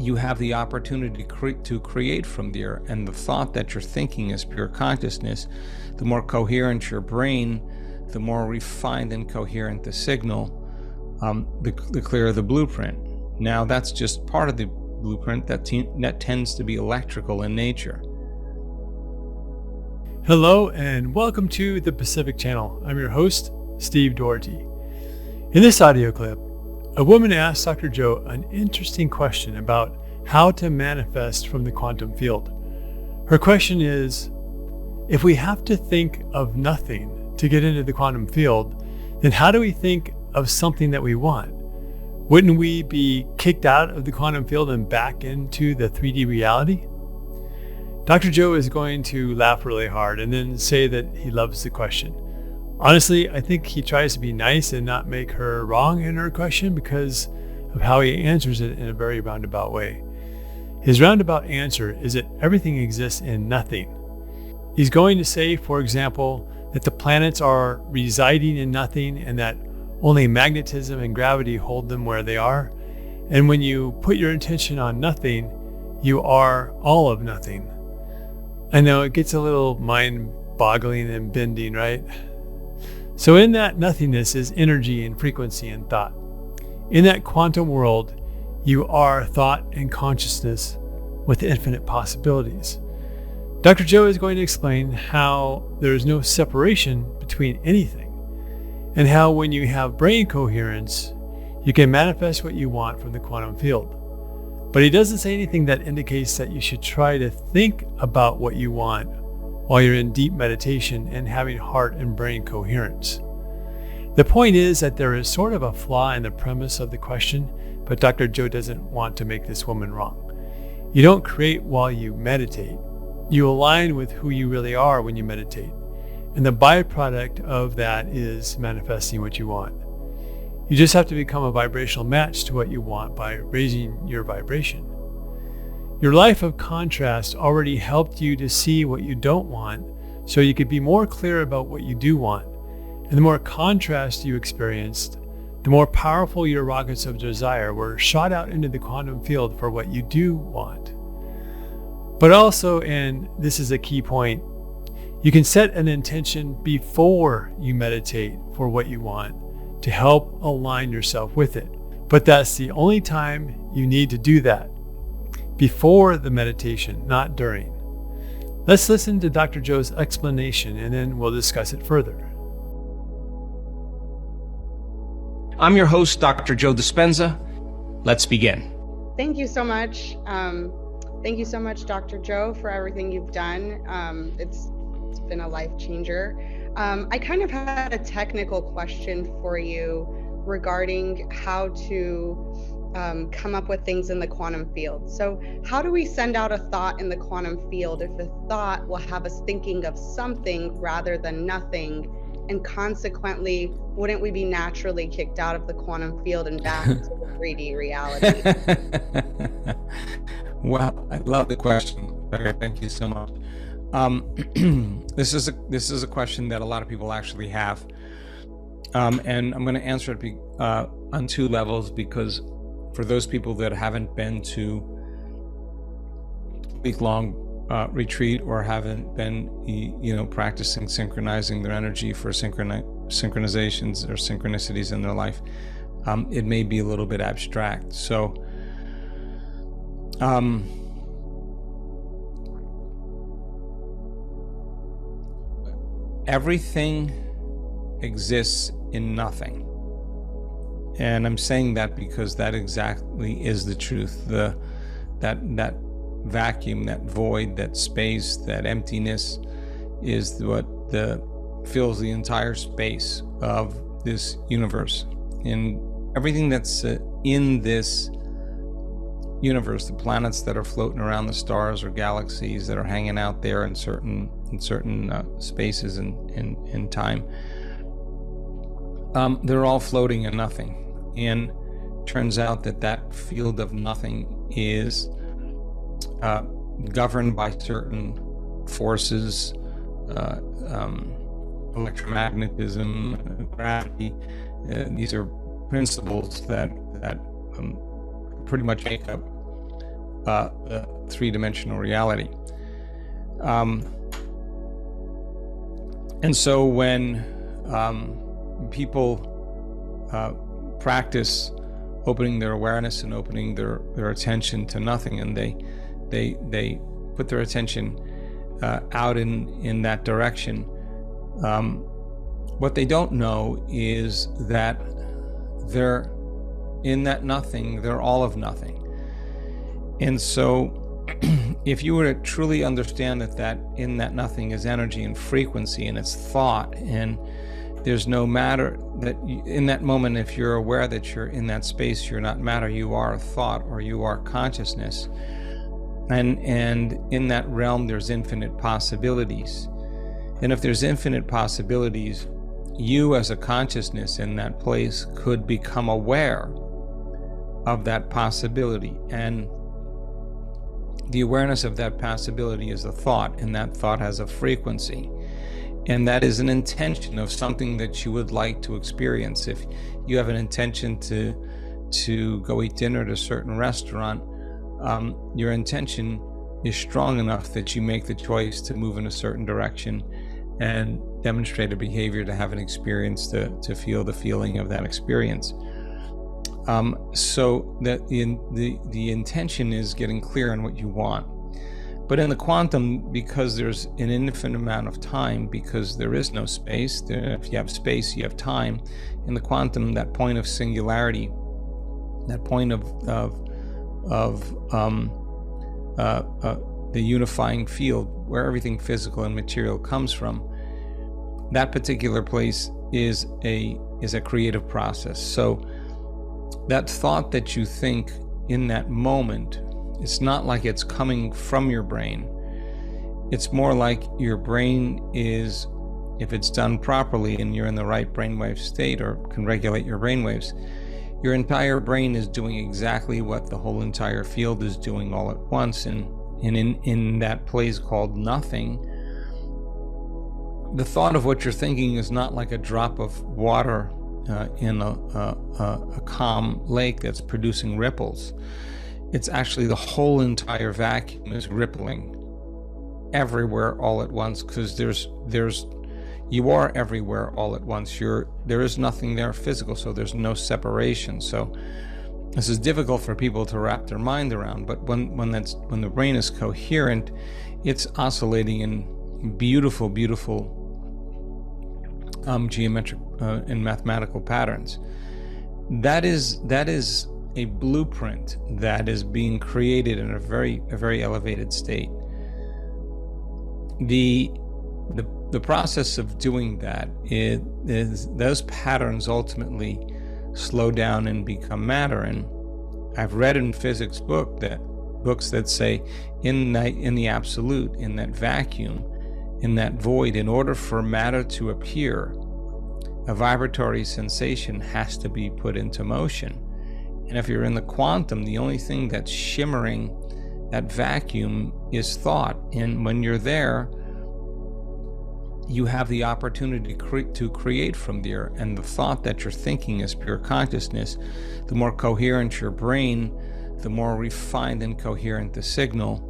you have the opportunity to create from there. And the thought that you're thinking is pure consciousness. The more coherent your brain, the more refined and coherent the signal, the clearer the blueprint. Now, that's just part of the blueprint that tends to be electrical in nature. Hello and welcome to the Pacific Channel. I'm your host, Steve Doherty. In this audio clip, a woman asked Dr. Joe an interesting question about how to manifest from the quantum field. Her question is, if we have to think of nothing to get into the quantum field, then how do we think of something that we want? Wouldn't we be kicked out of the quantum field and back into the 3D reality? Dr. Joe is going to laugh really hard and then say that he loves the question. Honestly, I think he tries to be nice and not make her wrong in her question because of how he answers it in a very roundabout way. His roundabout answer is that everything exists in nothing. He's going to say, for example, that the planets are residing in nothing and that only magnetism and gravity hold them where they are. And when you put your attention on nothing, you are all of nothing. I know it gets a little mind-boggling and bending, right? So in that nothingness is energy and frequency and thought. In that quantum world, you are thought and consciousness with infinite possibilities. Dr. Joe is going to explain how there is no separation between anything, and how when you have brain coherence, you can manifest what you want from the quantum field. But he doesn't say anything that indicates that you should try to think about what you want while you're in deep meditation and having heart and brain coherence. The point is that there is sort of a flaw in the premise of the question, but Dr. Joe doesn't want to make this woman wrong. You don't create while you meditate. You align with who you really are when you meditate. And the byproduct of that is manifesting what you want. You just have to become a vibrational match to what you want by raising your vibration. Your life of contrast already helped you to see what you don't want, so you could be more clear about what you do want. And the more contrast you experienced, the more powerful your rockets of desire were shot out into the quantum field for what you do want. But also, and this is a key point, you can set an intention before you meditate for what you want to help align yourself with it. But that's the only time you need to do that. Before the meditation, not during. Let's listen to Dr. Joe's explanation and then we'll discuss it further. I'm your host, Dr. Joe Dispenza. Let's begin. Thank you so much. Thank you so much, Dr. Joe, for everything you've done. It's been a life changer. I kind of had a technical question for you regarding how to come up with things in the quantum field. So how do we send out a thought in the quantum field if a thought will have us thinking of something rather than nothing? And consequently, wouldn't we be naturally kicked out of the quantum field and back to the 3D reality? Well, I love the question. Thank you so much. This is a question that a lot of people actually have, and I'm going to answer it on two levels, because for those people that haven't been to week-long retreat or haven't been, practicing synchronizing their energy for synchronizations or synchronicities in their life, it may be a little bit abstract. So, everything exists in nothing. And I'm saying that because that exactly is the truth. That vacuum, that void, that space, that emptiness is what fills the entire space of this universe. And everything that's in this universe, the planets that are floating around, the stars or galaxies that are hanging out there in certain spaces in time, they're all floating in nothing. And turns out that field of nothing is governed by certain forces, electromagnetism, gravity. These are principles that pretty much make up three-dimensional reality. And so when people practice opening their awareness and opening their attention to nothing, and they put their attention out in that direction, what they don't know is that they're in that nothing, they're all of nothing. And so if you were to truly understand that in that nothing is energy and frequency and it's thought, and there's no matter, that in that moment, if you're aware that you're in that space, you're not matter, you are thought, or you are consciousness. And in that realm, there's infinite possibilities. And if there's infinite possibilities, you as a consciousness in that place could become aware of that possibility. And the awareness of that possibility is a thought, and that thought has a frequency. And that is an intention of something that you would like to experience. If you have an intention to go eat dinner at a certain restaurant, your intention is strong enough that you make the choice to move in a certain direction and demonstrate a behavior to have an experience, to feel the feeling of that experience. So that the intention is getting clear on what you want. But in the quantum, because there's an infinite amount of time, because there is no space, if you have space, you have time. In the quantum, that point of singularity, that point of the unifying field where everything physical and material comes from, that particular place is a creative process. So that thought that you think in that moment, it's not like it's coming from your brain. It's more like your brain is, if it's done properly and you're in the right brainwave state or can regulate your brainwaves, your entire brain is doing exactly what the whole entire field is doing all at once. And in that place called nothing, the thought of what you're thinking is not like a drop of water in a calm lake that's producing ripples. It's actually the whole entire vacuum is rippling everywhere all at once, because you are everywhere all at once. There is nothing there physical, so there's no separation. So this is difficult for people to wrap their mind around, but when the brain is coherent, it's oscillating in beautiful geometric and mathematical patterns. That is a blueprint that is being created in a very elevated state. The process of doing that is those patterns ultimately slow down and become matter. And I've read in physics books that say in the absolute, in that vacuum, in that void, in order for matter to appear, a vibratory sensation has to be put into motion. And if you're in the quantum, the only thing that's shimmering that vacuum is thought. And when you're there, you have the opportunity to create from there. And the thought that you're thinking is pure consciousness. The more coherent your brain, the more refined and coherent the signal,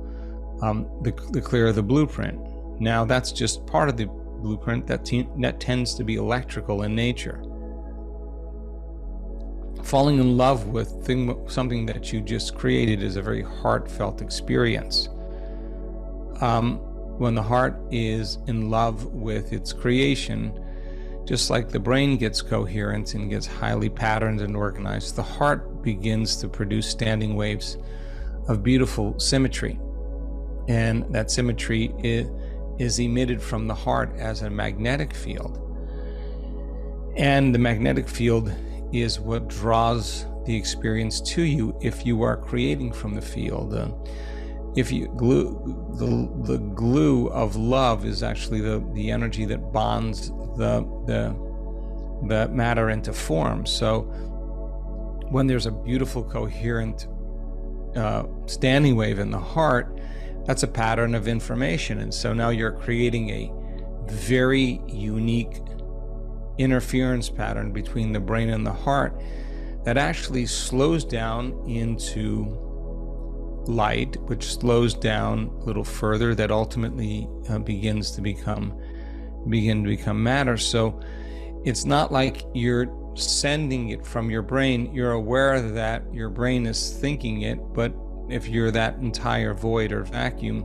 the clearer the blueprint. Now, that's just part of the blueprint that tends to be electrical in nature. Falling in love with something that you just created is a very heartfelt experience. When the heart is in love with its creation, just like the brain gets coherent and gets highly patterned and organized, the heart begins to produce standing waves of beautiful symmetry. And that symmetry is emitted from the heart as a magnetic field. And the magnetic field is what draws the experience to you if you are creating from the field. If you the glue of love is actually the energy that bonds the matter into form. So when there's a beautiful coherent standing wave in the heart, that's a pattern of information. And so now you're creating a very unique interference pattern between the brain and the heart that actually slows down into light, which slows down a little further, that ultimately begins to become matter. So it's not like you're sending it from your brain. You're aware that your brain is thinking it, but if you're that entire void or vacuum,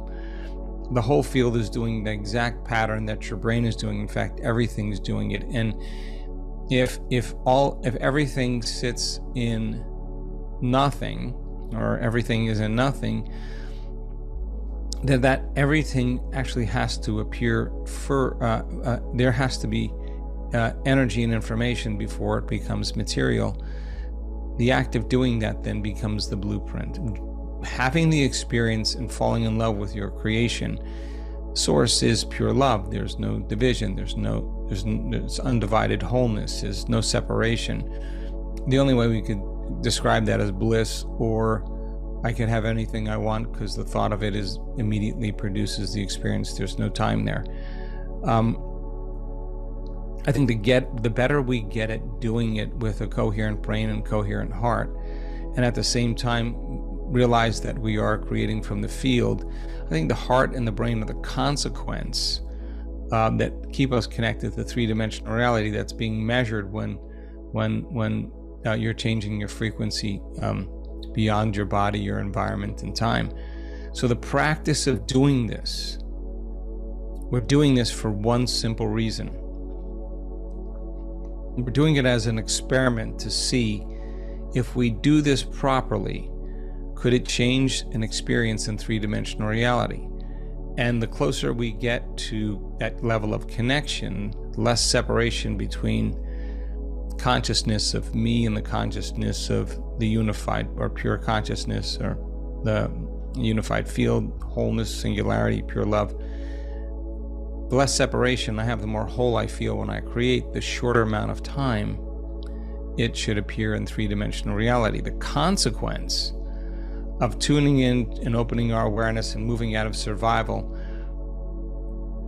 the whole field is doing the exact pattern that your brain is doing. In fact, everything's doing it. And if everything sits in nothing, or everything is in nothing, then that everything actually has to appear for there has to be energy and information before it becomes material. The act of doing that then becomes the blueprint. Having the experience and falling in love with your creation source is pure love. There's no division, there's undivided wholeness, there's no separation. The only way we could describe that as bliss, or I can have anything I want because the thought of it is immediately produces the experience. There's no time there. I think the better we get at doing it with a coherent brain and coherent heart, and at the same time realize that we are creating from the field, I think the heart and the brain are the consequence that keep us connected to three-dimensional reality that's being measured when you're changing your frequency beyond your body, your environment, and time. So the practice of doing this, we're doing this for one simple reason. We're doing it as an experiment to see if we do this properly, could it change an experience in three-dimensional reality? And the closer we get to that level of connection, less separation between consciousness of me and the consciousness of the unified or pure consciousness, or the unified field, wholeness, singularity, pure love. The less separation I have, the more whole I feel when I create. The shorter amount of time it should appear in three-dimensional reality. The consequence of tuning in and opening our awareness and moving out of survival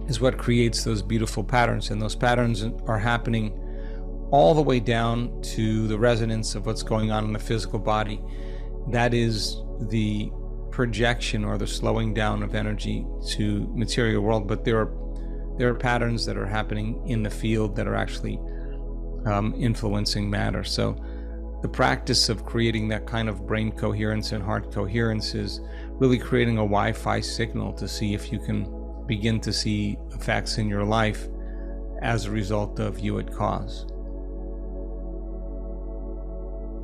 is what creates those beautiful patterns. And those patterns are happening all the way down to the resonance of what's going on in the physical body. That is the projection or the slowing down of energy to material world. But there are patterns that are happening in the field that are actually influencing matter. So the practice of creating that kind of brain coherence and heart coherence is really creating a Wi-Fi signal to see if you can begin to see effects in your life as a result of you at cause.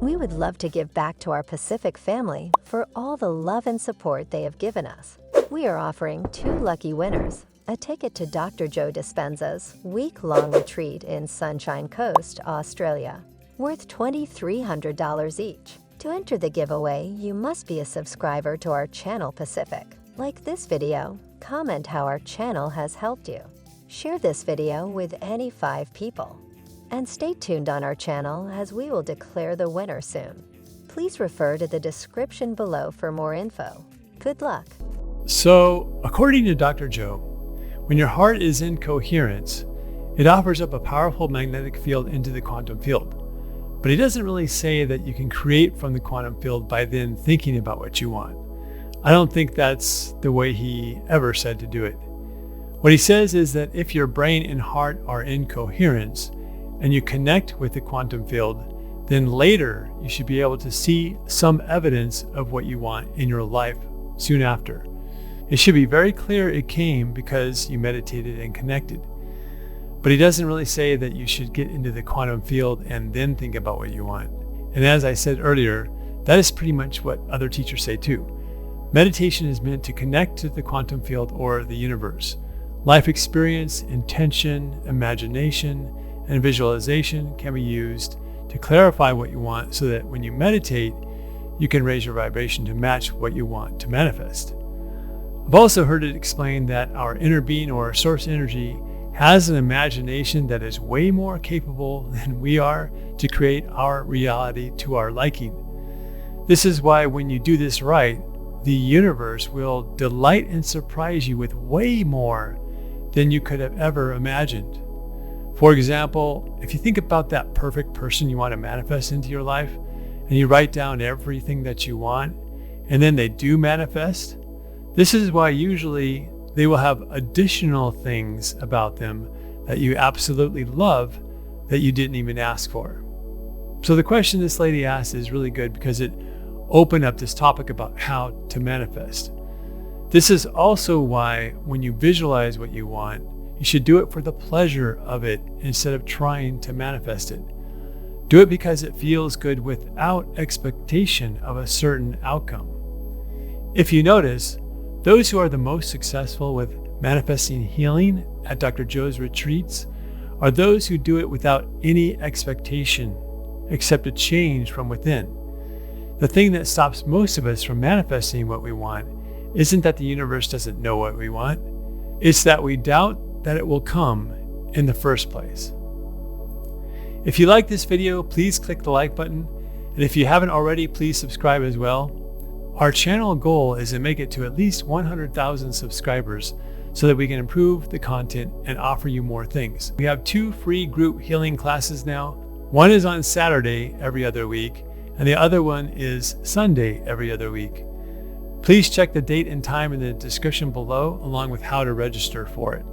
We would love to give back to our Pacific family for all the love and support they have given us. We are offering 2 lucky winners a ticket to Dr. Joe Dispenza's week-long retreat in Sunshine Coast, Australia, worth $2,300 each. To enter the giveaway, you must be a subscriber to our channel Pacific. Like this video, comment how our channel has helped you. Share this video with any 5 people. And stay tuned on our channel as we will declare the winner soon. Please refer to the description below for more info. Good luck. So, according to Dr. Joe, when your heart is in coherence, it offers up a powerful magnetic field into the quantum field. But he doesn't really say that you can create from the quantum field by then thinking about what you want. I don't think that's the way he ever said to do it. What he says is that if your brain and heart are in coherence and you connect with the quantum field, then later you should be able to see some evidence of what you want in your life soon after. It should be very clear it came because you meditated and connected. But he doesn't really say that you should get into the quantum field and then think about what you want. And as I said earlier, that is pretty much what other teachers say too. Meditation is meant to connect to the quantum field or the universe. Life experience, intention, imagination, and visualization can be used to clarify what you want so that when you meditate, you can raise your vibration to match what you want to manifest. I've also heard it explained that our inner being or source energy has an imagination that is way more capable than we are to create our reality to our liking. This is why when you do this right, the universe will delight and surprise you with way more than you could have ever imagined. For example, if you think about that perfect person you want to manifest into your life, and you write down everything that you want, and then they do manifest, this is why usually they will have additional things about them that you absolutely love that you didn't even ask for. So the question this lady asked is really good because it opened up this topic about how to manifest. This is also why when you visualize what you want, you should do it for the pleasure of it instead of trying to manifest it. Do it because it feels good without expectation of a certain outcome. If you notice, those who are the most successful with manifesting healing at Dr. Joe's retreats are those who do it without any expectation except a change from within. The thing that stops most of us from manifesting what we want isn't that the universe doesn't know what we want, it's that we doubt that it will come in the first place. If you like this video, please click the like button, and if you haven't already, please subscribe as well. Our channel goal is to make it to at least 100,000 subscribers so that we can improve the content and offer you more things. We have 2 free group healing classes now. One is on Saturday every other week, and the other one is Sunday every other week. Please check the date and time in the description below, along with how to register for it.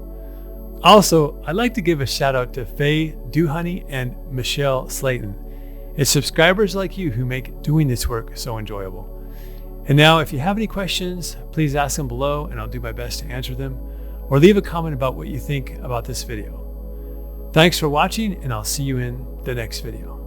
Also, I'd like to give a shout out to Faye Duhoney and Michelle Slayton. It's subscribers like you who make doing this work so enjoyable. And now, if you have any questions, please ask them below and I'll do my best to answer them, or leave a comment about what you think about this video. Thanks for watching, and I'll see you in the next video.